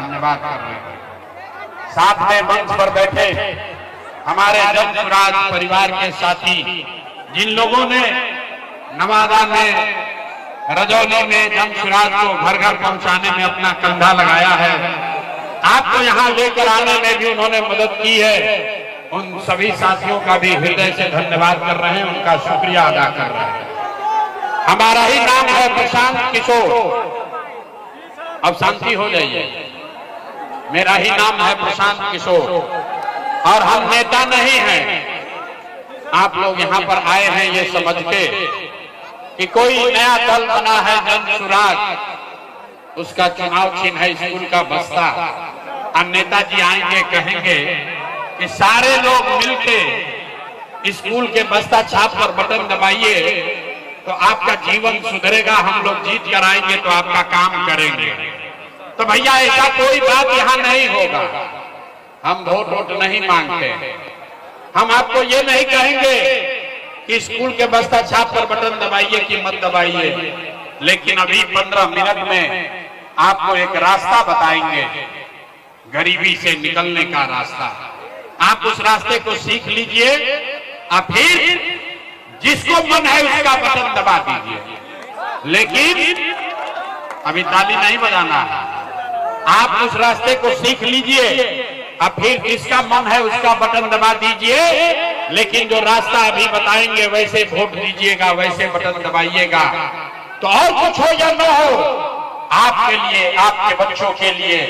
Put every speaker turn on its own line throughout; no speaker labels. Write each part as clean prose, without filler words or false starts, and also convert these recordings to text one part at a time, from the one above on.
धन्यवाद कर रहे हैं। साथ में मंच पर बैठे हमारे जमशुराज परिवार के साथी, जिन लोगों ने नवादा में, रजौली में जमशुराज को घर घर पहुंचाने में अपना कंधा लगाया है, आपको यहाँ लेकर आने में भी उन्होंने मदद की है, उन सभी साथियों का भी हृदय से धन्यवाद कर रहे हैं, उनका शुक्रिया अदा कर रहे हैं। हमारा ही नाम है प्रशांत किशोर। अब शांति हो जाइए। मेरा ही नाम है प्रशांत किशोर और हम नेता नहीं हैं। आप लोग यहाँ पर आए हैं ये समझ के कि कोई नया दल बना है जमशुराज, उसका चुनाव चिन्ह है स्कूल का बस्ता। और नेताजी आएंगे कहेंगे कि सारे लोग मिलके स्कूल के बस्ता छाप पर बटन दबाइए तो आपका जीवन सुधरेगा, हम लोग जीत कर आएंगे तो आपका काम करेंगे। तो भैया ऐसा कोई बात यहाँ नहीं होगा। हम वोट नहीं मांगते। हम आपको ये नहीं कहेंगे कि स्कूल के बस्ता छाप पर बटन दबाइए कि मत दबाइए, लेकिन अभी 15 मिनट में आपको एक रास्ता बताएंगे, गरीबी से निकलने का रास्ता। आप उस रास्ते को सीख लीजिए और फिर जिसको मन है उसका बटन दबा दीजिए। लेकिन अभी ताली नहीं बजाना है। आप उस रास्ते को सीख लीजिए और फिर जिसका मन है उसका बटन दबा दीजिए। लेकिन जो रास्ता अभी बताएंगे वैसे वोट दीजिएगा, वैसे बटन दबाइएगा। तो और कुछ हो या न हो, आपके लिए, आपके बच्चों के लिए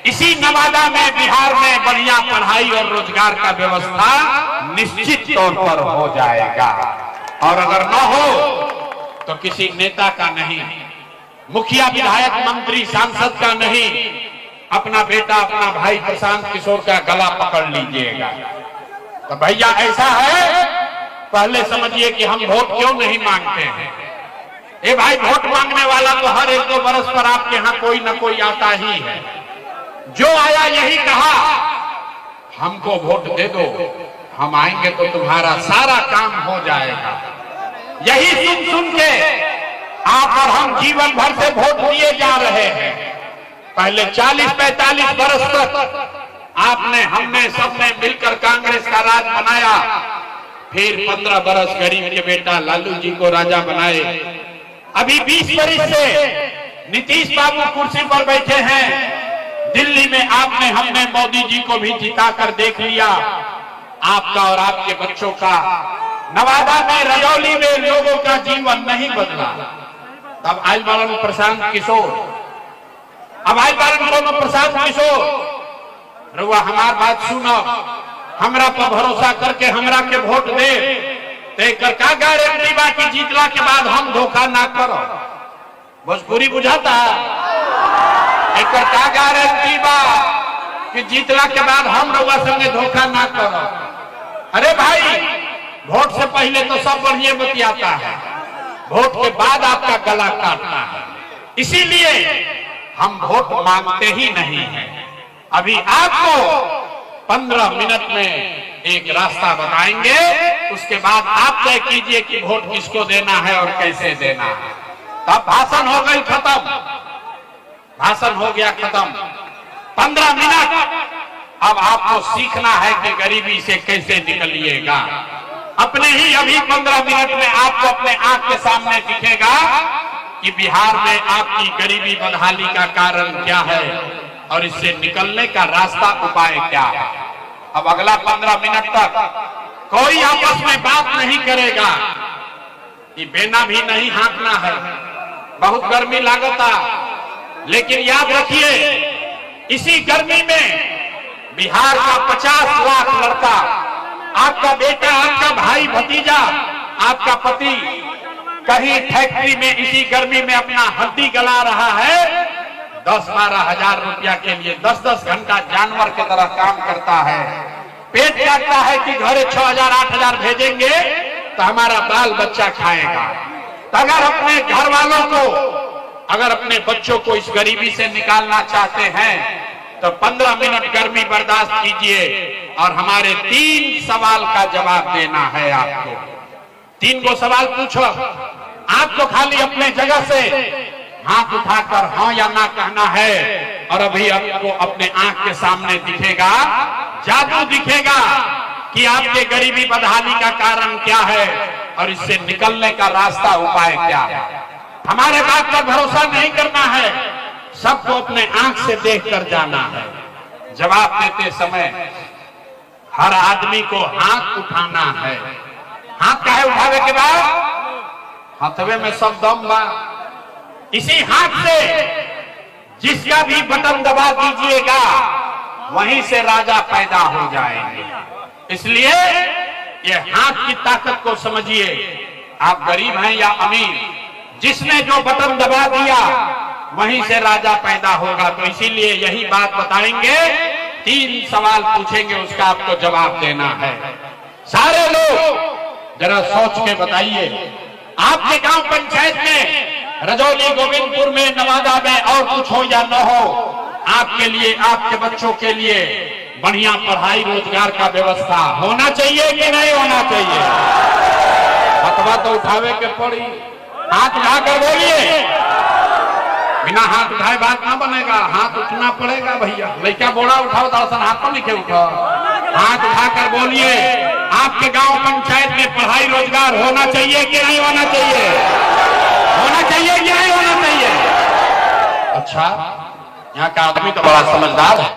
इसी नवादा में, बिहार में बढ़िया पढ़ाई और रोजगार का व्यवस्था निश्चित तौर पर हो जाएगा। और अगर न हो तो किसी नेता का नहीं, मुखिया, विधायक, मंत्री, सांसद का नहीं, अपना बेटा, अपना भाई प्रशांत किशोर का गला पकड़ लीजिएगा। तो भैया ऐसा है, पहले समझिए कि हम वोट क्यों नहीं मांगते हैं। ए भाई, वोट मांगने वाला तो हर 1-2 बरस पर आपके यहाँ कोई न कोई आता ही है। जो आया यही कहा, हमको वोट दे दो, हम आएंगे तो तुम्हारा सारा काम हो जाएगा। यही सुन सुन के आप और हम जीवन भर से वोट दिए जा रहे हैं। पहले 40-45 बरस तक आपने, हमने, सबने मिलकर कांग्रेस का राज बनाया। फिर 15 बरस गरीब के बेटा लालू जी को राजा बनाए। अभी 20 बरस से नीतीश बाबू कुर्सी पर बैठे हैं। दिल्ली में आपने, हमने मोदी जी को भी जिता कर देख लिया। आपका और आपके बच्चों का नवादा में, रजौली में लोगों का जीवन नहीं बदला। तब आइल बालन प्रशांत किशोर, अब आइल बालन कोनो प्रशांत किशोर, रुआ हमार बात सुनो, हमरा पर भरोसा करके हमरा के वोट दे, तेकर का गारंटी बा कि जीतला के बाद हम धोखा ना करो। भोजपुरी बुझाता, एकर का गारंटी बा कि जीतला के बाद हम रुआ संगे धोखा ना करो। अरे भाई, वोट से पहले तो सब बढ़िया बतियाता है, वोट के बाद आपका गला काटता है। इसीलिए हम वोट मांगते ही नहीं हैं। अभी आपको 15 मिनट में एक रास्ता बताएंगे, उसके बाद आप तय कीजिए कि वोट किसको देना है और कैसे देना है। तब भाषण हो गई खत्म, भाषण हो गया खत्म। 15 मिनट अब आपको सीखना है कि गरीबी से कैसे निकलिएगा। अपने ही अभी 15 मिनट में आपको अपने आंख के सामने दिखेगा कि बिहार में आपकी गरीबी बदहाली का कारण क्या है और इससे निकलने का रास्ता, उपाय क्या है। अब अगला 15 मिनट तक कोई आपस में बात नहीं करेगा, कि बेना भी नहीं हाँकना है। बहुत गर्मी लागता, लेकिन याद रखिए, इसी गर्मी में बिहार का 50 लाख लड़का, आपका बेटा, आपका भाई, भतीजा, आपका पति कहीं फैक्ट्री में इसी गर्मी में अपना हड्डी गला रहा है। 10-12 हजार रुपया के लिए 10-10 घंटा जानवर की तरह काम करता है। पेट काटता है कि घरे 6,000-8,000 भेजेंगे तो हमारा बाल बच्चा खाएगा। तो अगर अपने घर वालों को, अगर अपने बच्चों को इस गरीबी से निकालना चाहते हैं तो 15 मिनट गर्मी बर्दाश्त कीजिए और हमारे 3 सवाल का जवाब देना है आपको। 3 को सवाल पूछो, आपको खाली अपने जगह से हाथ उठाकर हाँ या ना कहना है और अभी आपको अपने आंख के सामने दिखेगा, जादू दिखेगा कि आपके गरीबी बदहाली का कारण क्या है और इससे निकलने का रास्ता उपाय क्या है। हमारे बात पर भरोसा नहीं करना है, सबको अपने आंख से देखकर जाना है। जवाब देते समय हर आदमी को हाथ उठाना है। हाथ काहे उठावे के बाद? हथवे में सब दम बा। इसी हाथ से जिसका भी बटन दबा दीजिएगा वहीं से राजा पैदा हो जाएंगे। इसलिए ये हाथ की ताकत को समझिए। आप गरीब हैं या अमीर, जिसने जो बटन दबा दिया वहीं से राजा पैदा होगा। तो इसीलिए यही बात बताएंगे, 3 सवाल पूछेंगे, उसका आपको जवाब देना है। सारे लोग जरा सोच के बताइए, आपके गांव पंचायत में, रजौली, गोविंदपुर में, नवादा में और कुछ हो या न हो, आपके लिए, आपके बच्चों के लिए बढ़िया पढ़ाई रोजगार का व्यवस्था होना चाहिए कि नहीं होना चाहिए? अथवा तो उठावे के पड़ी। हाथ उठाकर बोलिए। बिना हाथ उठाए बात ना बनेगा, हाथ उठना पड़ेगा भैया। लड़का बोरा उठाओ दरअसल हाथ पर लिखे उठाओ। हाथ उठाकर बोलिए, आपके गांव पंचायत में पढ़ाई रोजगार होना चाहिए कि नहीं होना चाहिए? होना चाहिए कि नहीं होना चाहिए? अच्छा, यहाँ का आदमी तो बड़ा समझदार है।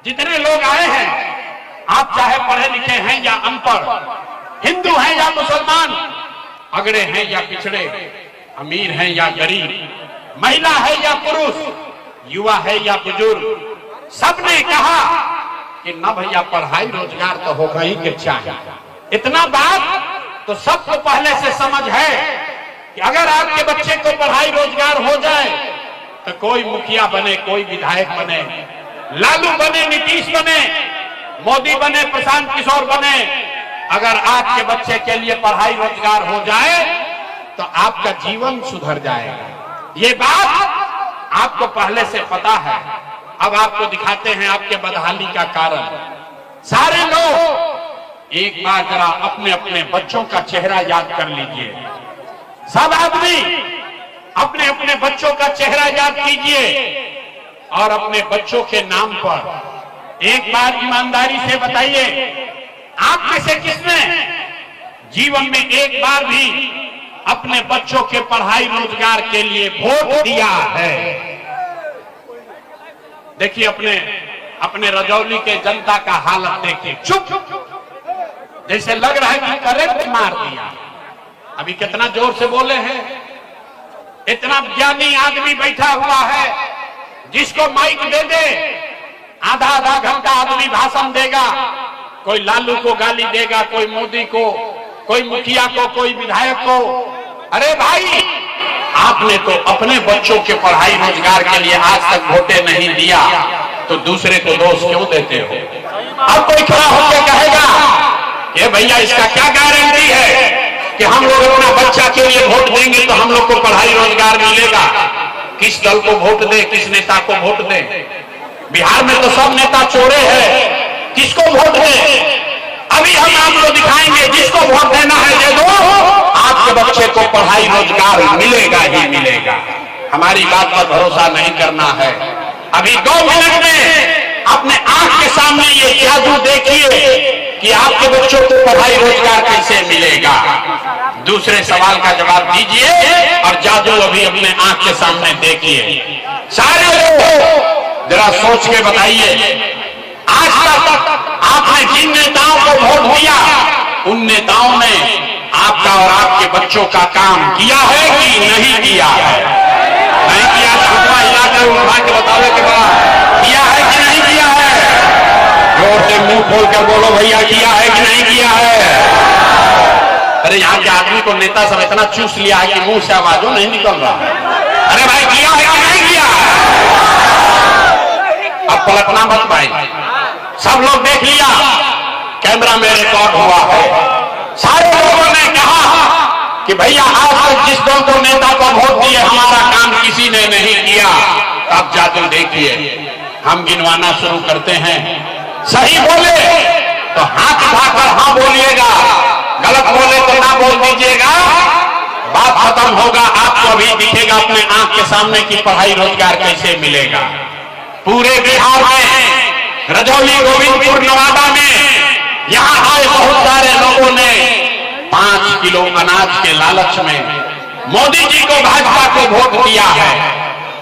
जितने लोग आए हैं, आप चाहे पढ़े लिखे हैं या अनपढ़, हिंदू हैं या मुसलमान, अगड़े हैं या पिछड़े, अमीर हैं या गरीब, महिला है या पुरुष, युवा है या बुजुर्ग, सबने कहा कि न भैया पढ़ाई रोजगार तो होगा ही के चाहिए। इतना बात तो सबको पहले से समझ है कि अगर आपके बच्चे को पढ़ाई रोजगार हो जाए तो कोई मुखिया बने, कोई विधायक बने, लालू बने, नीतीश बने, मोदी बने, प्रशांत किशोर बने, अगर आपके बच्चे के लिए पढ़ाई रोजगार हो जाए तो आपका जीवन सुधर जाएगा। ये बात आपको पहले से पता है। अब आपको दिखाते हैं आपके बदहाली का कारण। सारे लोग एक बार जरा अपने अपने बच्चों का चेहरा याद कर लीजिए। सब आदमी अपने अपने बच्चों का चेहरा याद कीजिए और अपने बच्चों के नाम पर एक बार ईमानदारी से बताइए, आप में से किसने जीवन में एक बार भी अपने बच्चों के पढ़ाई रोजगार के लिए वोट दिया है? देखिए अपने रजौली के जनता का हालत देखिए, चुप, जैसे लग रहा है कि करंट मार दिया। अभी कितना जोर से बोले हैं। इतना ज्ञानी आदमी बैठा हुआ है, जिसको माइक दे दे आधा आधा घंटा आदमी भाषण देगा। कोई लालू को गाली देगा, कोई मोदी को, कोई मुखिया को, कोई विधायक को। अरे भाई, आपने तो अपने बच्चों के पढ़ाई रोजगार के लिए आज तक वोटे नहीं दिया, तो दूसरे को दोष क्यों देते हो? अब कोई खड़ा होकर कहेगा कि भैया इसका क्या गारंटी है कि हम लोग अपना बच्चा के लिए वोट देंगे तो हम लोग को पढ़ाई रोजगार मिलेगा? किस दल को वोट दे, किस नेता को वोट दे? बिहार में तो सब नेता चोरे हैं, किसको वोट दे? अभी हम आपको दिखाएंगे, जिसको वोट देना है दे दो, आपके बच्चे को पढ़ाई रोजगार मिलेगा ही मिलेगा। हमारी बात पर भरोसा नहीं करना है। अभी 2 मिनट में अपने आंख के सामने ये जादू देखिए कि आपके बच्चों को पढ़ाई रोजगार कैसे मिलेगा। दूसरे सवाल का जवाब दीजिए और जादू अभी अपने आंख के सामने देखिए। सारे लोग जरा सोच के बताइए, आज तक आपने जिन नेताओं को वोट दिया, उन नेताओं ने आपका और आपके बच्चों का काम किया है कि नहीं किया है? नहीं किया तो हथवा हिलाकर उठा के बतावे के बाद किया है कि नहीं किया है? जोर से मुंह खोलकर बोलो भैया, किया है कि नहीं किया है? अरे यहाँ के आदमी को नेता सब इतना चूस लिया है कि मुंह से आवाजों नहीं निकल रहा। अरे भाई, किया है कि नहीं किया? अब पलटना मत भाई, सब लोग देख लिया, कैमरा में रिकॉर्ड हुआ है। सारे लोगों ने कहा कि भैया आज तक जिस दल को नेता को वोट दिए हमारा काम किसी ने नहीं किया। अब जादू देखिए, हम गिनवाना शुरू करते हैं। सही बोले तो हाथ उठाकर हाँ बोलिएगा, गलत बोले तो ना बोल दीजिएगा। बात खत्म होगा। आपको अभी दिखेगा अपने आंख के सामने कि पढ़ाई रोजगार कैसे मिलेगा। पूरे बिहार में, रजौली, गोविंदपुर, नवादा में यहां आए बहुत सारे लोगों ने 5 किलो अनाज के लालच में मोदी जी को, भाजपा को वोट दिया है।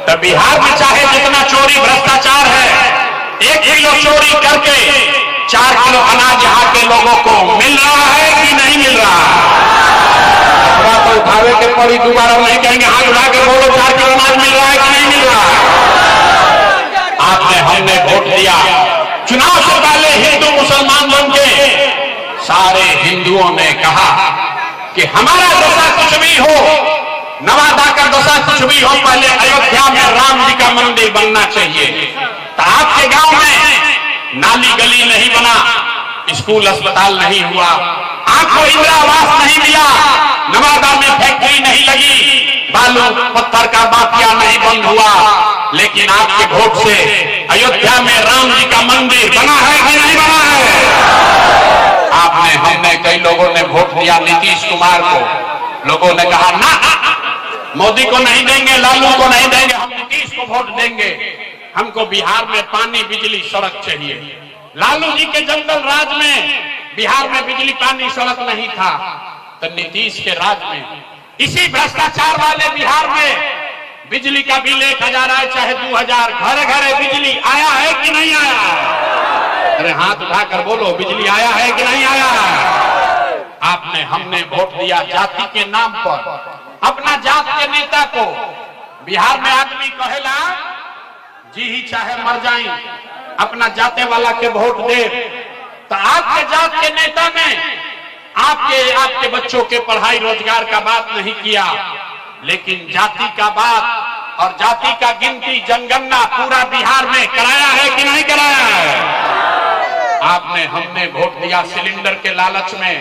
तो बिहार में चाहे जितना चोरी भ्रष्टाचार है, 1 किलो चोरी करके 4 किलो अनाज यहाँ के लोगों को मिल रहा है कि नहीं मिल रहा है? तो उठावे के पड़ी, दोबारा नहीं कहेंगे, हाथ उठा के बोलो 4 किलो अनाज मिल रहा है कि नहीं मिल रहा है? आपने, हमने वोट दिया। चुनाव से पहले हिंदू मुसलमान बन के सारे हिंदुओं ने कहा कि हमारा दशा कुछ भी हो, नवादा का दशा कुछ भी हो, पहले अयोध्या में राम जी का मंदिर बनना चाहिए। तो आपके गांव में नाली गली नहीं बना, स्कूल अस्पताल नहीं हुआ, आपको इंदिरा आवास नहीं मिला, नवादा में फैक्ट्री नहीं लगी, बालू पत्थर का माफिया नहीं बंद हुआ, लेकिन आपके वोट से अयोध्या में राम जी का मंदिर बना है कि नहीं बना है? आपने, हमने, कई लोगों ने वोट दिया नीतीश कुमार को। लोगों ने कहा ना, मोदी को नहीं देंगे, लालू को नहीं देंगे, हम नीतीश को वोट देंगे। हमको बिहार में पानी, बिजली, सड़क चाहिए। लालू जी के जंगल राज में बिहार में बिजली, पानी, सड़क नहीं था, तो नीतीश के राज में, इसी भ्रष्टाचार वाले बिहार में बिजली का बिल 1000 आए चाहे 2000, घरे घरे बिजली आया है कि नहीं आया? अरे हाथ उठाकर बोलो, बिजली आया है कि नहीं आया? आपने, हमने वोट दिया जाति के नाम पर, अपना जात के नेता को। बिहार में आदमी कहेला जी ही चाहे मर जाए, अपना जाते वाला के वोट दे। तो आपके जात के नेता ने आपके बच्चों के पढ़ाई रोजगार का बात नहीं किया, लेकिन जाति का बात और जाति का गिनती, जनगणना पूरा बिहार में कराया है कि नहीं कराया है? आपने, हमने वोट दिया सिलेंडर के लालच में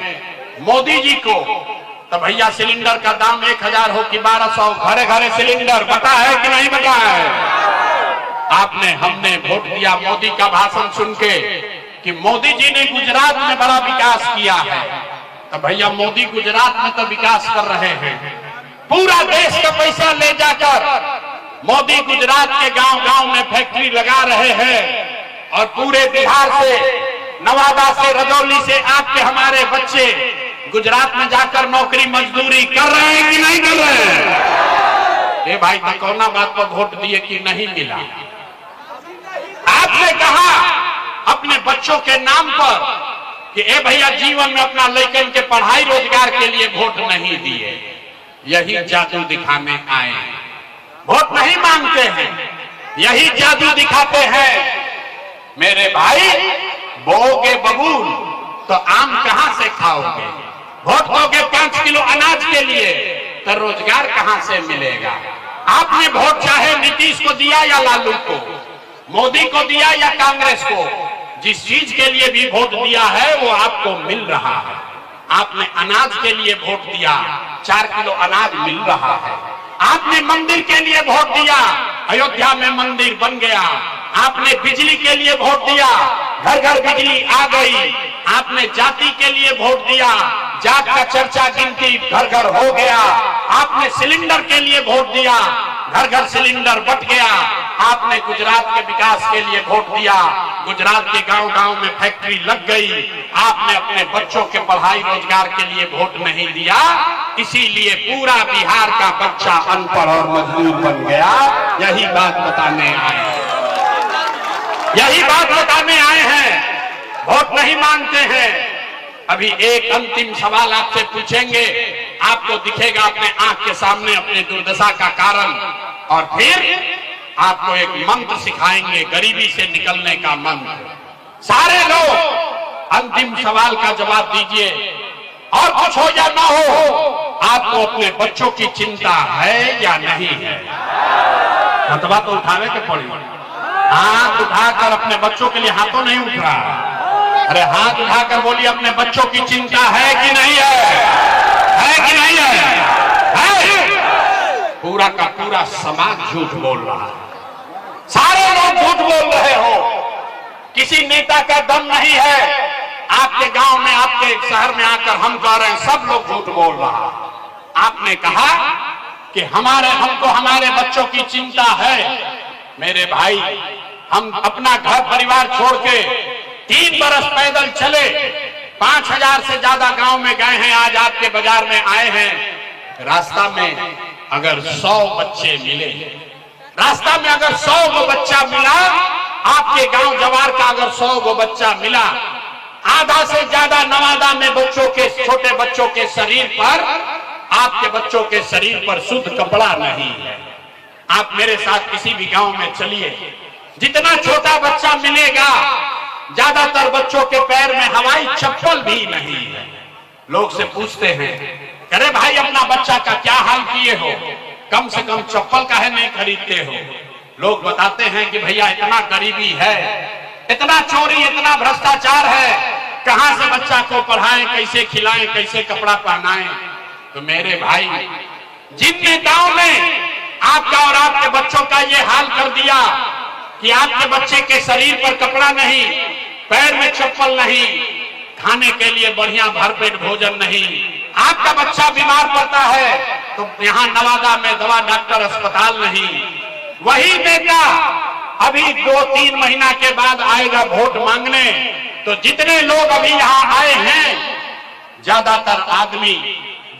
मोदी जी को। तो भैया सिलेंडर का दाम 1000 हो कि 1200, घरे घरे सिलेंडर बता है कि नहीं बता है? आपने, हमने वोट दिया मोदी का भाषण सुन के कि मोदी जी ने गुजरात में बड़ा विकास किया है। तो भैया मोदी गुजरात में तो विकास कर रहे हैं, पूरा देश का पैसा ले जाकर मोदी गुजरात के गांव गांव में फैक्ट्री लगा रहे हैं, और पूरे बिहार से, नवादा से, रजौली से आपके हमारे बच्चे गुजरात में जाकर नौकरी मजदूरी कर रहे हैं कि नहीं कर रहे हैं? ये भाई तो कौना बात पर वोट दिए कि नहीं मिला? आपने कहा अपने बच्चों के नाम पर कि ए भैया जीवन में अपना लड़कन के पढ़ाई रोजगार के लिए वोट नहीं दिए, यही जादू दिखाने आए हैं। वोट नहीं मांगते हैं, यही जादू दिखाते हैं। मेरे भाई, बोओगे बबूल तो आम कहां से खाओगे? वोट दोगे 5 किलो अनाज के लिए, तो रोजगार कहां से मिलेगा? आपने वोट चाहे नीतीश को दिया या लालू को, मोदी को दिया या कांग्रेस को, जिस चीज के लिए भी वोट दिया है वो आपको मिल रहा है। आपने अनाज के लिए वोट दिया, 4 किलो अनाज मिल रहा है। आपने मंदिर के लिए वोट दिया, अयोध्या में मंदिर बन गया। आपने बिजली के लिए वोट दिया, घर घर बिजली आ गई। आपने जाति के लिए वोट दिया, जात का चर्चा गिनती घर घर हो गया। आपने सिलेंडर के लिए वोट दिया, घर घर सिलेंडर बट गया। आपने गुजरात के विकास के लिए वोट दिया, गुजरात के गांव गांव में फैक्ट्री लग गई। आपने अपने बच्चों के पढ़ाई रोजगार के लिए वोट नहीं दिया, इसीलिए पूरा बिहार का बच्चा अनपढ़ और मजदूर बन गया। यही बात बताने आए हैं, यही बात बताने आए हैं। वोट नहीं मांगते हैं। अभी एक अंतिम सवाल आपसे पूछेंगे, आपको दिखेगा अपने आंख के सामने अपने दुर्दशा का कारण, और फिर आपको एक मंत्र सिखाएंगे, गरीबी से निकलने का मंत्र। सारे लोग अंतिम सवाल का जवाब दीजिए, और कुछ हो या ना हो, आपको अपने बच्चों की चिंता है या नहीं है? हथवा तो उठाने के पड़ी, हाथ उठाकर अपने बच्चों के लिए हाथों नहीं उठ रहा। अरे हाथ उठाकर बोलिए, अपने बच्चों की चिंता है कि नहीं है? है कि नहीं है? पूरा का पूरा समाज झूठ बोल रहा है, सारे लोग झूठ बोल रहे हो। किसी नेता का दम नहीं है। आपके गांव में, आपके शहर में आकर हम कह रहे हैं, सब लोग झूठ बोल रहा। आपने कहा कि हमको हमारे बच्चों की चिंता है। मेरे भाई, हम अपना घर परिवार छोड़ के 3 बरस पैदल चले, 5000 से ज्यादा गांव में गए हैं, आज आपके बाजार में आए हैं। रास्ता में अगर 100 बच्चे मिले, रास्ता में अगर 100 गो बच्चा मिला, आपके गांव जवार का अगर 100 गो बच्चा मिला, आधा से ज्यादा नवादा में बच्चों के, छोटे बच्चों के शरीर पर, आपके बच्चों के शरीर पर शुद्ध कपड़ा नहीं है। आप मेरे साथ किसी भी गांव में चलिए, जितना छोटा बच्चा मिलेगा, ज्यादातर बच्चों के पैर में हवाई चप्पल भी नहीं है। लोग से पूछते हैं, अरे भाई अपना बच्चा का क्या हाल किए हो, कम से कम चप्पल काहे नहीं खरीदते हो? लोग बताते हैं कि भैया इतना गरीबी है, इतना चोरी, इतना भ्रष्टाचार है, कहां से बच्चा को पढ़ाएं, कैसे खिलाएं, कैसे कपड़ा पहनाएं। तो मेरे भाई, जिन नेताओं ने आपका और आपके बच्चों का ये हाल कर दिया कि आपके बच्चे के शरीर पर कपड़ा नहीं, पैर में चप्पल नहीं, खाने के लिए बढ़िया भरपेट भोजन नहीं, आपका बच्चा बीमार पड़ता है तो यहाँ नवादा में दवा डॉक्टर अस्पताल नहीं, वही नेता अभी 2-3 महीना के बाद आएगा वोट मांगने। तो जितने लोग अभी यहाँ आए हैं, ज्यादातर आदमी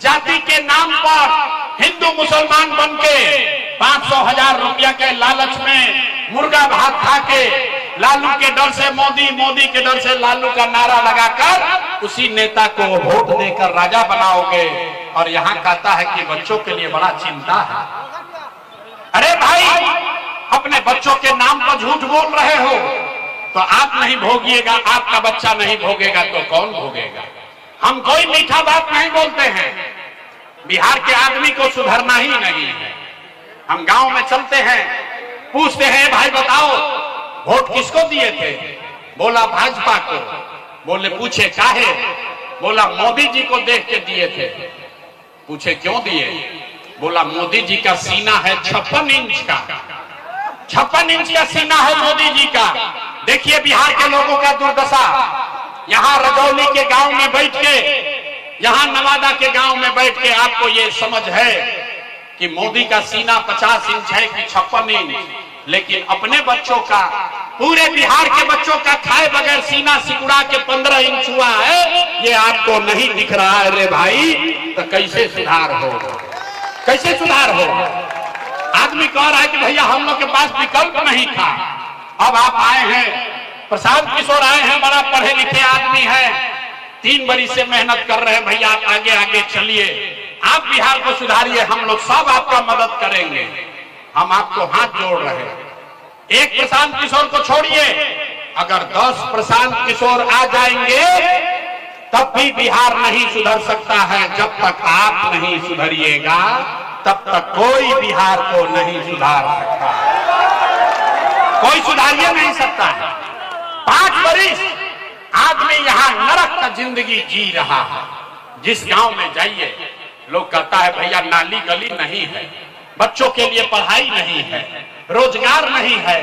जाति के नाम पर हिंदू मुसलमान बन के 500,000 रुपया के लालच में मुर्गा भात खा के, लालू के डर से मोदी, मोदी के डर से लालू का नारा लगाकर उसी नेता को वोट देकर राजा बनाओगे। और यहाँ कहता है कि बच्चों के लिए बड़ा चिंता है। अरे भाई, अपने बच्चों के नाम पर झूठ बोल रहे हो तो आप नहीं भोगिएगा, आपका बच्चा नहीं भोगेगा तो कौन भोगेगा? हम कोई मीठा बात नहीं बोलते हैं, बिहार के आदमी को सुधरना ही नहीं है। हम गांव में चलते हैं, पूछते हैं भाई बताओ वोट किसको दिए थे? बोला भाजपा को। बोले पूछे काहे? बोला मोदी जी को देख के दिए थे। पूछे क्यों दिए? बोला मोदी जी का सीना है 56 इंच का, 56 इंच का सीना है मोदी जी का। देखिए बिहार के लोगों का दुर्दशा। यहाँ रजौली के गांव में बैठ के, यहाँ नवादा के गांव में बैठ के आपको ये समझ है कि मोदी का सीना 50 इंच है कि 56 इंच, लेकिन अपने बच्चों का, पूरे बिहार के बच्चों का खाए बगैर सीना सिकुड़ा के 15 इंच हुआ है, ये आपको नहीं दिख रहा है रे भाई। तो कैसे सुधार हो, कैसे सुधार हो? आदमी कह रहा है कि भैया हम लोग के पास विकल्प नहीं था। अब आप आए हैं, प्रशांत किशोर आए हैं, बड़ा पढ़े लिखे आदमी है, 3 बरस से मेहनत कर रहे हैं। भैया आप आगे आगे चलिए, आप बिहार को सुधारिए, हम लोग सब आपका मदद करेंगे। हम आपको हाथ जोड़ रहे हैं। एक प्रशांत किशोर को छोड़िए, अगर 10 प्रशांत किशोर आ जाएंगे तब भी बिहार नहीं सुधर सकता है। जब तक आप नहीं सुधरिएगा तब तक कोई बिहार को नहीं सुधार सकता, कोई सुधारिए नहीं सकता है। 5 बरस आदमी यहाँ नरक का जिंदगी जी रहा है। जिस गांव में जाइए लोग कहता है भैया नाली गली नहीं है, बच्चों के लिए पढ़ाई नहीं है, रोजगार नहीं है,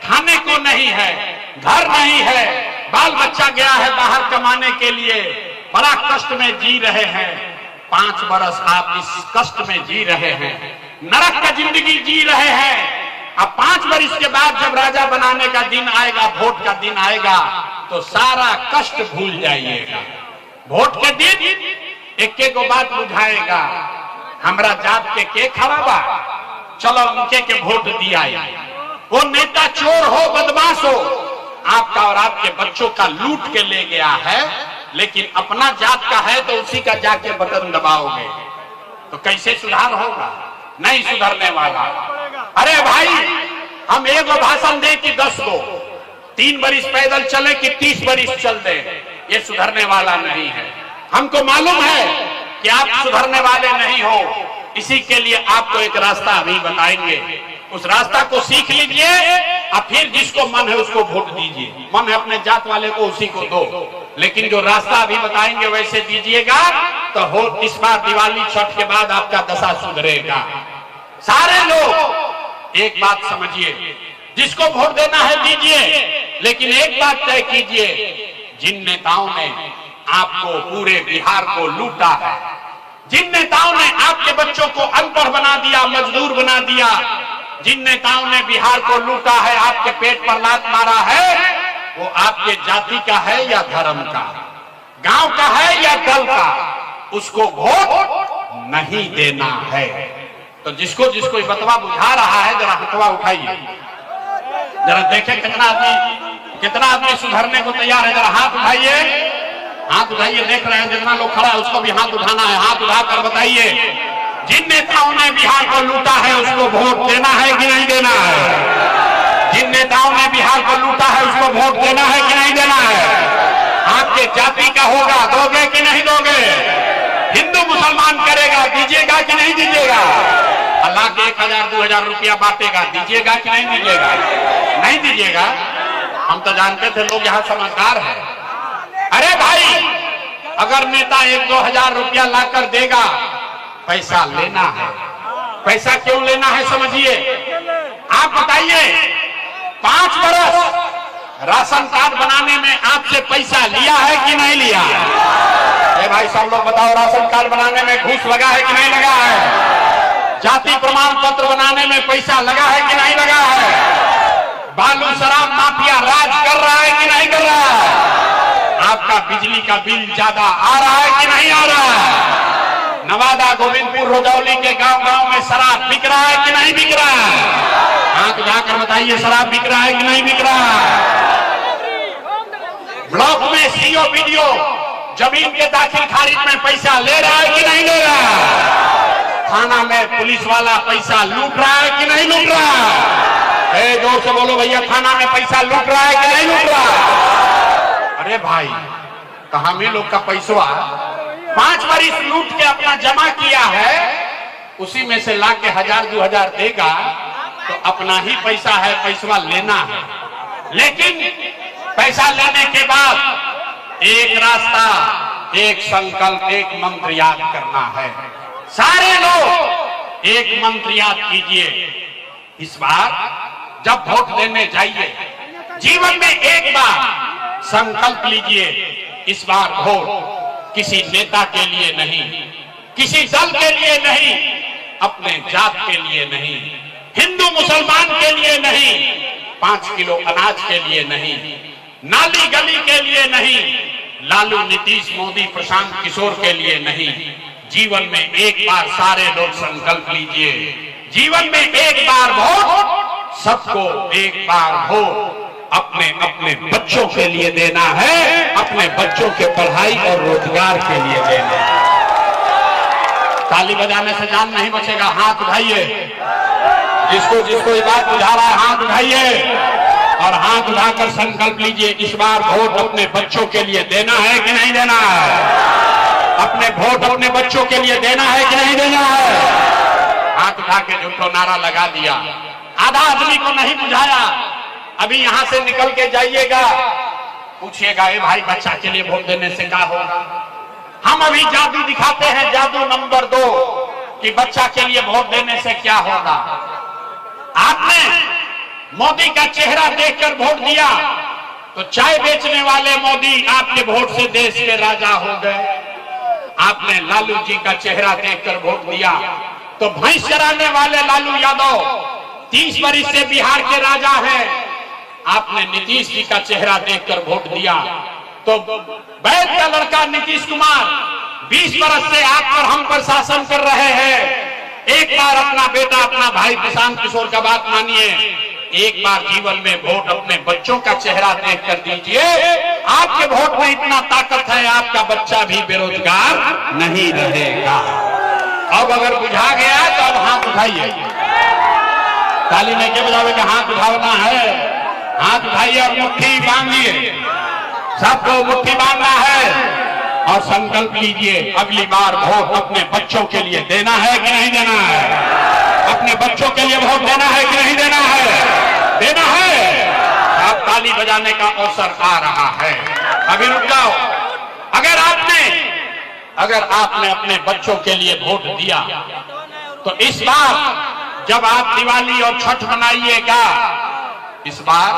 खाने को नहीं है, घर नहीं है, बाल बच्चा गया है बाहर कमाने के लिए, बड़ा कष्ट में जी रहे हैं। 5 बरस आप इस कष्ट में जी रहे हैं, नरक का जिंदगी जी रहे हैं। अब 5 बरस के बाद जब राजा बनाने का दिन आएगा, वोट का दिन आएगा, तो सारा कष्ट भूल जाइएगा। वोट के दिन एक गो बात बुझाएगा, हमरा जात के खड़ा बा, चलो उनके के वोट दिया। वो नेता चोर हो, बदमाश हो, आपका और आपके बच्चों का लूट के ले गया है, लेकिन अपना जात का है तो उसी का जाके बटन दबाओगे तो कैसे सुधार होगा? नहीं सुधरने वाला। अरे भाई, हम एक भाषण दे कि 10 गो, 3 बरस पैदल चले कि 30 बरस चल दे, ये सुधरने वाला नहीं है। हमको मालूम है कि आप सुधरने वाले नहीं हो, इसी के लिए आपको एक रास्ता अभी बताएंगे। उस रास्ता को सीख लीजिए और फिर जिसको मन है उसको वोट दीजिए। मन है अपने जात वाले को, उसी को दो, लेकिन जो रास्ता अभी बताएंगे वैसे दीजिएगा तो हो इस बार दिवाली छठ के बाद आपका दशा सुधरेगा। सारे लोग एक बात समझिए, जिसको वोट देना है दीजिए, लेकिन एक बात तय कीजिए, जिन नेताओं ने आपको पूरे बिहार को लूटा है, जिन नेताओं ने आपके बच्चों को अनपढ़ बना दिया, मजदूर बना दिया, जिन नेताओं ने बिहार को लूटा है, आपके पेट पर लात मारा है, वो आपके जाति का है या धर्म का, गांव का है या दल का, उसको वोट नहीं देना है। तो जिसको जिसको ये बतवा बुझा रहा है, जरा हथवा उठाइए, जरा देखे कितना आदमी सुधरने को तैयार है। जरा हाथ उठाइए, हाथ उठाइए। देख रहे हैं जितना लोग खड़ा है उसको भी हाथ उठाना है। हाथ उठाकर बताइए, जिन नेताओं ने बिहार को लूटा है उसको वोट देना है कि नहीं देना है? जिन नेताओं ने बिहार को लूटा है उसको वोट देना है कि नहीं देना है? आपके जाति का होगा, दोगे कि नहीं दोगे? हिंदू मुसलमान करेगा, दीजिएगा कि नहीं दीजिएगा? अल्लाह के 1000-2000 रुपया बांटेगा, दीजिएगा कि नहीं दीजिएगा? नहीं दीजिएगा। हम तो जानते थे लोग यहाँ समझदार है। अरे भाई, अगर नेता 1-2 हजार रुपया लाकर देगा, पैसा लेना है। पैसा क्यों लेना है समझिए। आप बताइए, 5 बरस राशन कार्ड बनाने में आपसे पैसा लिया है कि नहीं लिया? ए भाई सब लोग बताओ, राशन कार्ड बनाने में घूस लगा है कि नहीं लगा है? जाति प्रमाण पत्र बनाने में पैसा लगा है कि नहीं लगा है? बालू शराब माफिया राज कर रहा है कि नहीं कर रहा है? आपका बिजली का बिल ज्यादा आ रहा है कि नहीं आ रहा है? नवादा, गोविंदपुर, रजौली के गांव गांव में शराब बिक रहा है कि नहीं बिक रहा है? हाथ उठाकर बताइए, शराब बिक रहा है कि नहीं बिक रहा है? ब्लॉक में सीओ बीडीओ जमीन के दाखिल खारिज में पैसा ले रहा है कि नहीं ले रहा है? थाना में पुलिस वाला पैसा लूट रहा है कि नहीं लूट रहा है? जोर से बोलो भैया, थाना में पैसा लूट रहा है कि नहीं लूट रहा है? अरे भाई, तो हम ही लोग का पैसा 5 बरिस लूट के अपना जमा किया है, उसी में से ला के 1000-2000 देगा तो अपना ही पैसा है, पैसा लेना है। लेकिन पैसा लेने के बाद एक रास्ता, एक संकल्प, एक मंत्र याद करना है। सारे लोग एक मंत्र याद कीजिए। इस बार जब वोट देने जाइए, जीवन में एक बार संकल्प लीजिए, इस बार वोट किसी नेता के लिए नहीं, किसी दल के लिए नहीं, अपने जात के लिए नहीं, हिंदू मुसलमान के लिए नहीं, 5 किलो अनाज के लिए नहीं, नाली गली के लिए नहीं, लालू, नीतीश, मोदी, प्रशांत किशोर के लिए नहीं। जीवन में एक बार सारे लोग संकल्प लीजिए, जीवन में एक बार वोट, सबको एक बार वोट अपने अपने बच्चों के लिए देना है, अपने बच्चों के पढ़ाई और रोजगार के लिए देना है। ताली बजाने से जान नहीं बचेगा। हाथ उठाइए, जिसको जिसको ये बात बुझा रहा है हाथ उठाइए और हाथ उठाकर संकल्प लीजिए, इस बार वोट अपने बच्चों के लिए देना है कि नहीं देना है? अपने वोट अपने बच्चों के लिए देना है कि नहीं देना है? हाथ उठा के झूठो नारा लगा दिया, आधा आदमी को नहीं बुझाया। अभी यहां से निकल के जाइएगा, पूछिएगा, ए भाई बच्चा के लिए वोट देने से क्या होगा? हम अभी जादू दिखाते हैं, जादू नंबर 2, कि बच्चा के लिए वोट देने से क्या होगा। आपने मोदी का चेहरा देखकर वोट दिया तो चाय बेचने वाले मोदी आपके वोट से देश के राजा हो गए। आपने लालू जी का चेहरा देखकर वोट दिया तो भैंस चराने वाले लालू यादव 30 वर्ष से बिहार के राजा हैं। आपने नीतीश जी का चेहरा देखकर वोट दिया तो वैद का लड़का नीतीश कुमार 20 वर्ष से आप पर हम पर शासन कर रहे हैं। एक बार अपना बेटा, अपना भाई प्रशांत किशोर का बात मानिए, एक बार जीवन में वोट अपने बच्चों का चेहरा देख कर दीजिए। आपके वोट में इतना ताकत है, आपका बच्चा भी बेरोजगार नहीं रहेगा। अब अगर बुझा गया तो अब हाथ उठाइए, ताली नहीं के बजावे का हाथ उठाना है। हाथ उठाइए और मुट्ठी बांधिए, सबको मुट्ठी बांधना है और संकल्प लीजिए, अगली बार वोट अपने बच्चों के लिए देना है कि नहीं देना है? अपने बच्चों के लिए वोट देना है कि नहीं देना है? देना है। अब ताली बजाने का अवसर आ रहा है, अभी रुक जाओ। अगर आपने अपने बच्चों के लिए वोट दिया तो इस बार जब आप दिवाली और छठ मनाइएगा, इस बार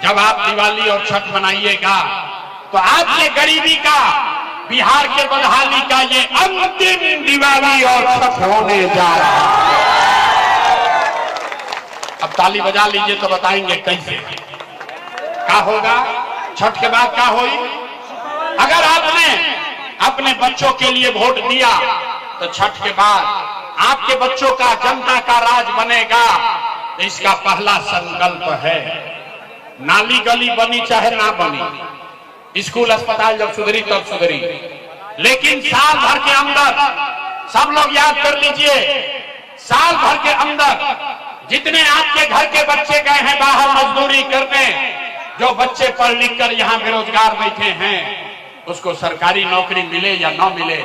जब आप दिवाली और छठ मनाइएगा तो आपके गरीबी का, बिहार के बदहाली का ये अंतिम दिवाली और छठ होने जा रहा है। ताली बजा लीजिए तो बताएंगे कैसे क्या होगा। छठ के बाद क्या होगी? अगर आपने अपने बच्चों के लिए वोट दिया तो छठ के बाद आपके बच्चों का जनता का राज बनेगा। तो इसका पहला संकल्प है, नाली गली बनी चाहे ना बनी, स्कूल अस्पताल जब सुधरी तब सुधरी, लेकिन साल भर के अंदर सब लोग याद कर लीजिए, साल भर के अंदर जितने आपके घर के बच्चे गए हैं बाहर मजदूरी करने, जो बच्चे पढ़ लिख कर यहाँ बेरोजगार बैठे हैं, उसको सरकारी नौकरी मिले या ना मिले,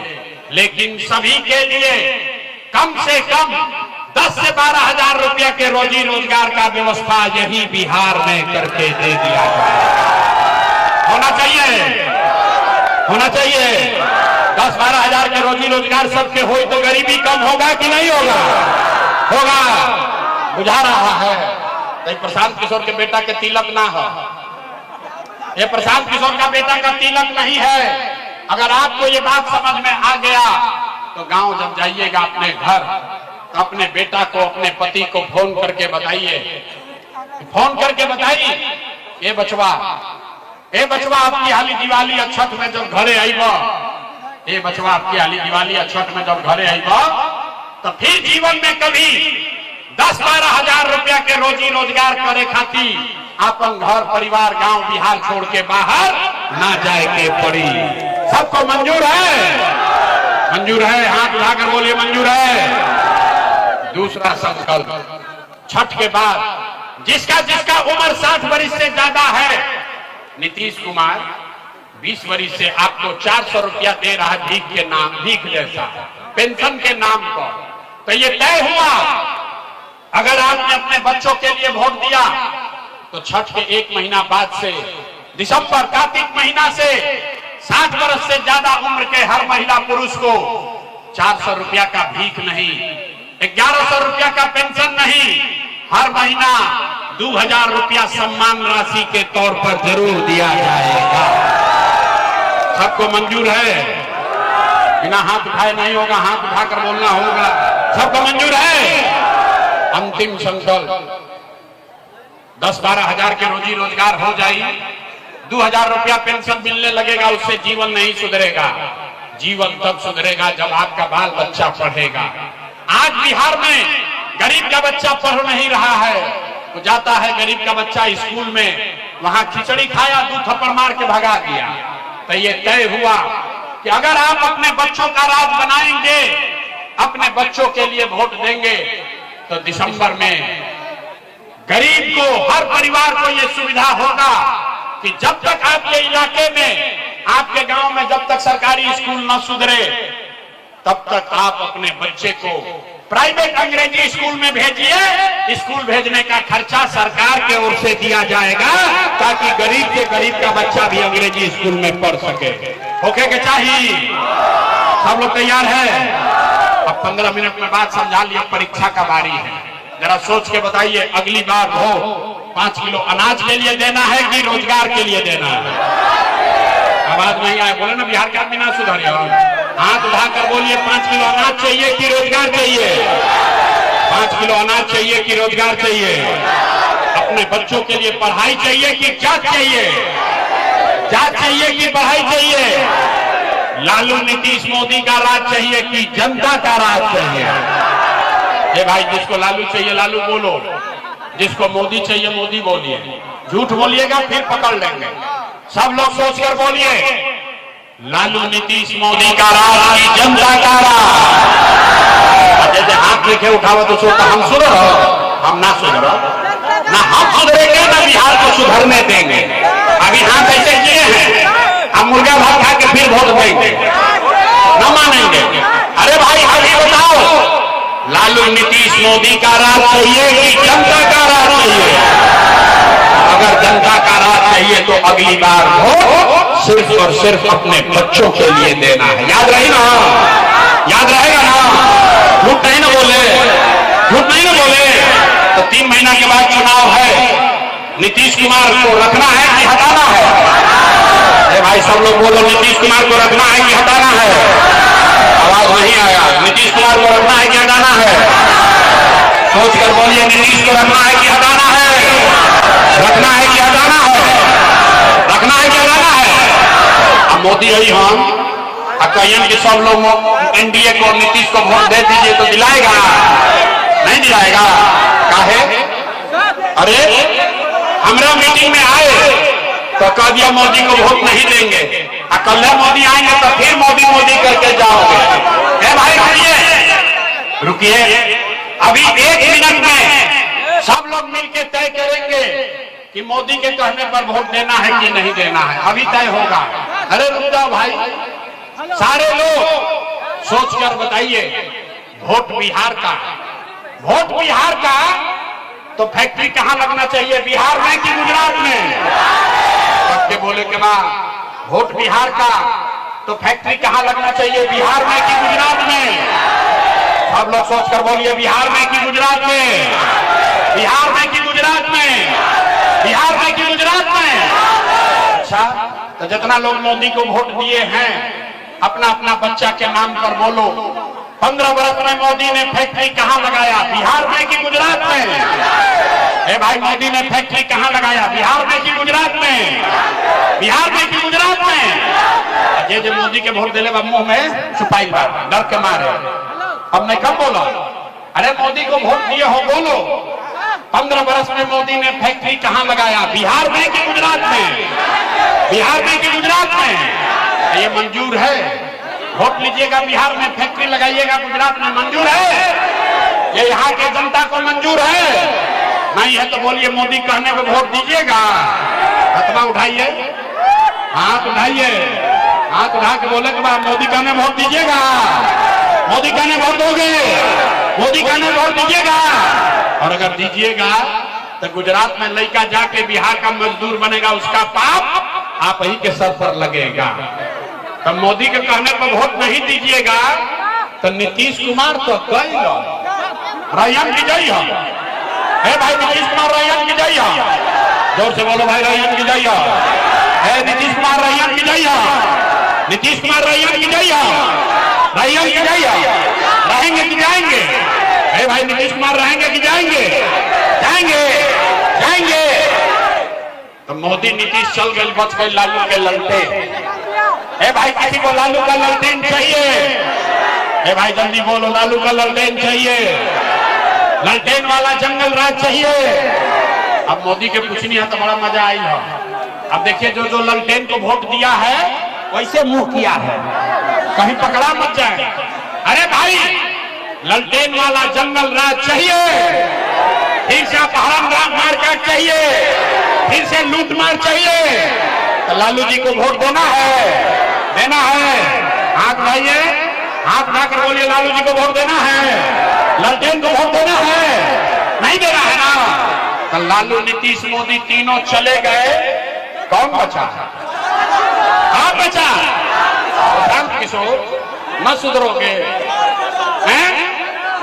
लेकिन सभी के लिए कम से कम 10 से 12 हजार रुपया के रोजी रोजगार का व्यवस्था यही बिहार में करके दे दिया जाए। होना चाहिए, होना चाहिए। 10-12 हजार के रोजी रोजगार सबके हो तो गरीबी कम होगा कि नहीं होगा? होगा। बुझा रहा है तो प्रशांत किशोर के बेटा के तिलक ना हो, ये प्रशांत किशोर का बेटा का तिलक नहीं है। अगर आपको ये बात समझ में आ गया तो गांव जब जाइएगा अपने घर तो अपने बेटा को, अपने पति को फोन करके बताइए, फोन करके बताइए, ये बचवा आपकी हाली दिवाली और छठ में जब घरे आईबा, ये बचवा आपकी हाली दिवाली और छठ में जब घरे आईबा तो फिर जीवन में कभी 10-12 हजार रुपया के रोजी रोजगार करे खातिर अपन घर परिवार गांव बिहार छोड़ के बाहर ना जाए के पड़ी। सबको मंजूर है? मंजूर है? हाथ उठाकर बोलिए मंजूर है। दूसरा संकल्प, छठ के बाद जिसका जिसका उम्र 60 वर्ष से ज्यादा है, नीतीश कुमार 20 वर्ष से आपको 400 रुपया दे रहा है भीख के नाम, भीख जैसा पेंशन के नाम पर। तो ये तय हुआ अगर आपने अपने बच्चों के लिए वोट दिया तो छठ के 1 महीना बाद से दिसंबर कार्तिक महीना से 60 वर्ष से ज्यादा उम्र के हर महिला पुरुष को 400 रुपया का भीख नहीं, 1100 रुपया का पेंशन नहीं, हर महीना 2000 रुपया सम्मान राशि के तौर पर जरूर दिया जाएगा। सबको मंजूर है? बिना हाथ उठाए नहीं होगा, हाथ उठाकर बोलना होगा। सबको मंजूर है? अंतिम संकल्प, 10-12 हजार के रोजी रोजगार हो जाए, 2000 रुपया पेंशन मिलने लगेगा, उससे जीवन नहीं सुधरेगा। जीवन तब सुधरेगा जब आपका बाल बच्चा पढ़ेगा। आज बिहार में गरीब का बच्चा पढ़ नहीं रहा है, वो जाता है गरीब का बच्चा स्कूल में, वहां खिचड़ी खाया, 2 थप्पड़ मार के भगा दिया। तो ये तय हुआ कि अगर आप अपने बच्चों का राज बनाएंगे, अपने बच्चों के लिए वोट देंगे, तो दिसंबर में गरीब को, हर परिवार को यह सुविधा होगा कि जब तक आपके इलाके में, आपके गांव में जब तक सरकारी स्कूल न सुधरे, तब तक आप अपने बच्चे को प्राइवेट अंग्रेजी स्कूल में भेजिए। स्कूल भेजने का खर्चा सरकार के ओर से दिया जाएगा ताकि गरीब से गरीब का बच्चा भी अंग्रेजी स्कूल में पढ़ सके। होके के चाहिए? सब लोग तैयार है? अब 15 मिनट में बात समझा लिया, परीक्षा का बारी है। जरा सोच के बताइए, अगली बार हो 5 किलो अनाज के लिए देना है कि रोजगार के लिए देना है? आवाज नहीं आया, बोले ना बिहार के आदमी ना सुधरे। हाथ उठाकर बोलिए, 5 किलो अनाज चाहिए कि रोजगार चाहिए? 5 किलो अनाज चाहिए कि रोजगार चाहिए? अपने बच्चों के लिए पढ़ाई चाहिए कि जात चाहिए? जात चाहिए कि पढ़ाई चाहिए? लालू नीतीश मोदी का राज चाहिए कि जनता का राज चाहिए? ये भाई, जिसको लालू चाहिए लालू बोलो, जिसको मोदी चाहिए मोदी बोलिए। झूठ बोलिएगा फिर पकड़ लेंगे। सब लोग सोचकर बोलिए, लालू नीतीश मोदी का राज की जनता का राज। जैसे हाथ लिखे उठावा तो सोचता हम सुधरो, हम ना सुधरो, ना हम सुधरेंगे ना बिहार को सुधरने देंगे। अभी हाथ ऐसे किए हैं, हम मुर्गा भात खा के फिर वोट देंगे, न मानेंगे। अरे भाई अभी बताओ, लालू नीतीश मोदी का राज चाहिए कि जनता का राज चाहिए? अगर जनता का राज चाहिए तो अगली बार वोट सिर्फ और सिर्फ अपने बच्चों के लिए देना है। याद रही ना? याद रहेगा ना? झूठ नहीं ना बोले, झूठ नहीं ना बोले। तो 3 महीना के बाद चुनाव है, नीतीश कुमार को रखना है कि हटाना है? अरे भाई सब लोग बोलो, नीतीश कुमार को रखना है कि हटाना है? आवाज नहीं आया। नीतीश कुमार को रखना है कि हटाना है? सोच कर बोलिए। बोलिए नीतीश को रखना है कि हटाना है? रखना है कि हटाना है? रखना है कि हटाना है? अब मोदी यही हम कहियन कि सब लोग एनडीए को नीतीश को वोट दे दीजिए तो दिलाएगा? नहीं दिलाएगा। काहे? अरे हमरा मीटिंग में आए तो कह दिया मोदी को वोट नहीं देंगे, और कल मोदी आएंगे तो फिर मोदी मोदी करके जाओगे। ए भाई रुकिए रुकिए, अभी 1 मिनट में सब लोग मिलकर तय करेंगे कि मोदी के कहने पर वोट देना है कि नहीं देना है, अभी तय होगा। अरे रुक जाओ भाई, सारे लोग सोचकर बताइए। वोट बिहार का, वोट बिहार का तो फैक्ट्री कहां लगना चाहिए, बिहार में कि गुजरात में? सबके बोले के बाद वोट बिहार का तो फैक्ट्री कहां लगना चाहिए, बिहार में कि गुजरात में? सब लोग सोचकर बोलिए, बिहार में कि गुजरात में? बिहार में कि गुजरात में? बिहार में कि गुजरात में? अच्छा, तो जितना लोग मोदी को वोट दिए हैं अपना अपना बच्चा के नाम पर बोलो। 15 वर्ष में मोदी ने फैक्ट्री कहां लगाया, बिहार में कि गुजरात में? ए भाई, मोदी ने फैक्ट्री कहां लगाया, बिहार में कि गुजरात में? बिहार में कि गुजरात में? ये जो मोदी के वोट दिले मुंह में छुपाई बात, डर के मारे। अब मैं कब बोला? अरे मोदी को वोट दिए हो बोलो। 15 वर्ष में मोदी ने फैक्ट्री कहां लगाया, बिहार में कि गुजरात में? बिहार में कि गुजरात में? ये मंजूर है? वोट लीजिएगा, बिहार में फैक्ट्री लगाइएगा, गुजरात में मंजूर है? ये यहाँ के जनता को मंजूर है? नहीं है तो बोलिए मोदी कहने पे वोट दीजिएगा। हथवा उठाइए, हाथ उठाइए, हाथ उठा के बोले के बाद मोदी कहने वोट दीजिएगा। मोदी कहने वोट दोगे? मोदी कहने वोट दीजिएगा? और अगर दीजिएगा तो गुजरात में लड़का जाके बिहार का मजदूर बनेगा, उसका पाप आप ही के सर पर लगेगा। तो मोदी के कहने पर वोट नहीं दीजिएगा तो नीतीश कुमार तो कई रैयन की जय हो। हे भाई, नीतीश कुमार रैयन की जय हो। जोर से बोलो भाई, रैयन की जय हो। हे नीतीश कुमार रैयन की जय हो। नीतीश कुमार रैयन की जय हो। रैयन की जय हो। रहेंगे कि जाएंगे? हे भाई, नीतीश कुमार रहेंगे कि जाएंगे? जाएंगे, जाएंगे। तो मोदी नीतीश चल गए, बच गए लालू के ललटेन। ए भाई, किसी को लालू का ललटेन चाहिए? ए भाई जल्दी बोलो, लालू का ललटेन चाहिए? ललटेन वाला जंगल राज चाहिए? अब मोदी के पूछनी है तो बड़ा मजा आई है। अब देखिए, जो जो ललटेन को वोट दिया है वैसे मुंह किया है, कहीं पकड़ा मत जाए। अरे भाई, ललटेन वाला जंगल राज चाहिए? फिर से अपहरण मारकाट चाहिए? फिर से लूट मार चाहिए? तो लालू जी को वोट देना है? देना है? हाथ उठाइए, हाथ उठाकर बोलिए, लालू जी को वोट देना है? ललटेन को वोट देना है? नहीं देना है ना? तो लालू, नीतीश, मोदी तीनों चले गए, कौन बचा? कौन बचा? प्रशांत किशोर। न सुधरोगे हैं?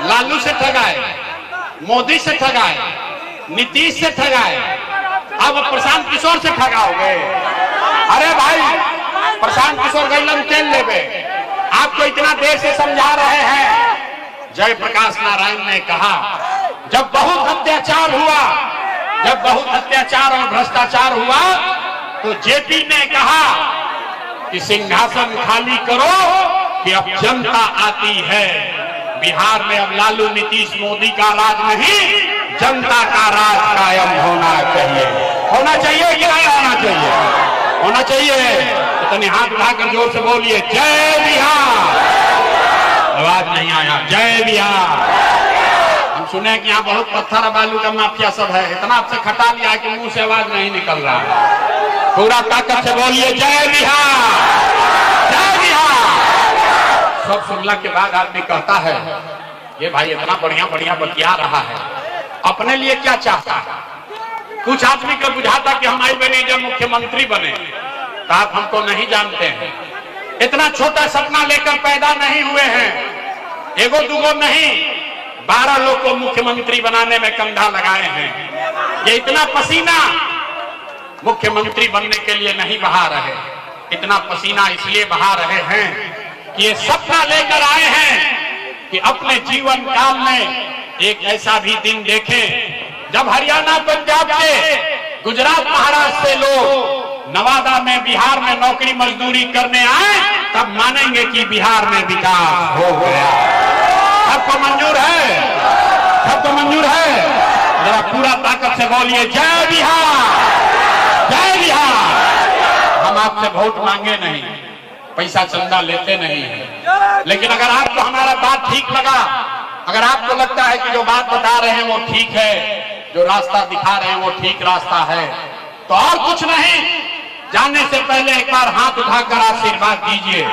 लालू से ठगाए, मोदी से ठगाए, नीतीश से ठगाए, अब प्रशांत किशोर से ठगाओगे? अरे भाई, प्रशांत किशोर गैलन तेल लेवे, आपको इतना देर से समझा रहे हैं। जयप्रकाश नारायण ने कहा, जब बहुत अत्याचार हुआ, जब बहुत अत्याचार और भ्रष्टाचार हुआ तो जेपी ने कहा कि सिंहासन खाली करो कि अब जनता आती है। बिहार में अब लालू, नीतीश, मोदी का राज नहीं, जनता का राज कायम होना चाहिए। होना चाहिए कि नहीं होना चाहिए? होना चाहिए। तो तनी हाथ उठाकर जोर से बोलिए, जय बिहार। आवाज नहीं आया, जय बिहार। हम सुने कि यहाँ बहुत पत्थर बालू का माफिया सब है, इतना आपसे खटा लिया कि मुंह से आवाज नहीं निकल रहा है। पूरा ताकत से बोलिए, जय बिहार, जय बिहार। सब सुनने के बाद आदमी कहता है, ये भाई इतना बढ़िया बढ़िया बतिया रहा है, अपने लिए क्या चाहता है? कुछ आदमी को बुझाता कि हम आई बने जब मुख्यमंत्री बने, तो आप हमको नहीं जानते हैं। इतना छोटा सपना लेकर पैदा नहीं हुए हैं, एगो दुगो नहीं, 12 लोग को मुख्यमंत्री बनाने में कंधा लगाए हैं। ये इतना पसीना मुख्यमंत्री बनने के लिए नहीं बहा रहे, इतना पसीना इसलिए बहा रहे हैं कि ये सपना लेकर आए हैं कि अपने जीवन काल में एक ऐसा भी दिन देखें जब हरियाणा, पंजाब से, गुजरात, महाराष्ट्र से लोग नवादा में, बिहार में नौकरी मजदूरी करने आए, तब मानेंगे कि बिहार में विकास हो गया। सबको मंजूर है? सबको मंजूर है? जरा पूरा ताकत से बोलिए जय बिहार, जय बिहार। हम आपसे वोट मांगे नहीं, पैसा चंदा लेते नहीं है, लेकिन अगर आपको हमारा बात ठीक लगा, अगर आपको लगता है कि जो बात बता रहे हैं वो ठीक है, जो रास्ता दिखा रहे हैं वो ठीक रास्ता है, तो और कुछ नहीं, जाने से पहले एक बार हाथ उठाकर आशीर्वाद दीजिए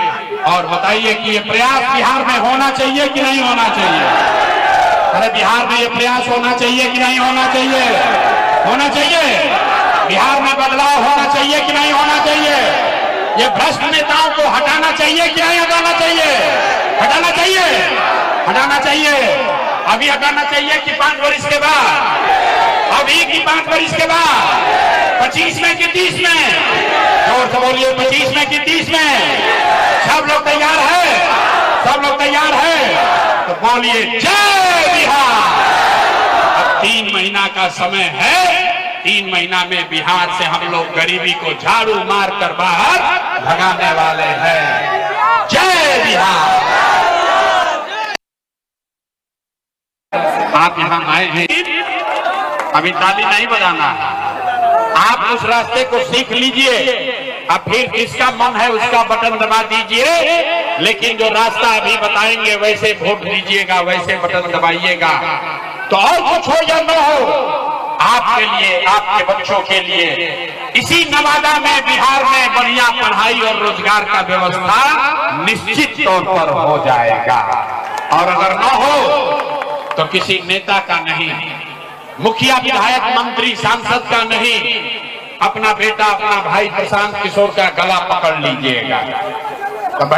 और बताइए कि ये प्रयास बिहार में होना चाहिए कि नहीं होना चाहिए। अरे बिहार में ये प्रयास होना चाहिए कि नहीं होना चाहिए? होना चाहिए। बिहार में बदलाव होना चाहिए कि नहीं होना चाहिए? ये भ्रष्ट नेताओं को हटाना चाहिए कि नहीं हटाना चाहिए? हटाना चाहिए, हटाना चाहिए। अभी हटाना चाहिए कि 5 वर्ष के बाद? अभी कि 5 वर्ष के बाद? 25 में कि 30 में? जोर से बोलिए, 25 में कि 30 में? सब लोग तैयार है? सब लोग तैयार है? तो बोलिए जय बिहार। अब 3 महीना का समय है, 3 महीना में बिहार से हम लोग गरीबी को झाड़ू मार कर बाहर भगाने वाले हैं। जय बिहार। आप यहाँ आए हैं, अभी ताली नहीं बजाना, आप उस रास्ते को सीख लीजिए। अब फिर जिसका मन है उसका बटन दबा दीजिए, लेकिन जो रास्ता अभी बताएंगे वैसे वोट दीजिएगा, वैसे बटन दबाइएगा। तो और कुछ हो या न हो, आपके लिए, आपके बच्चों के लिए इसी नवादा में, बिहार में बढ़िया पढ़ाई और रोजगार का व्यवस्था निश्चित तौर पर हो जाएगा। और अगर न हो तो किसी नेता का नहीं, मुखिया, विधायक, मंत्री, सांसद का नहीं, अपना बेटा, अपना भाई प्रशांत किशोर का गला पकड़ लीजिएगा।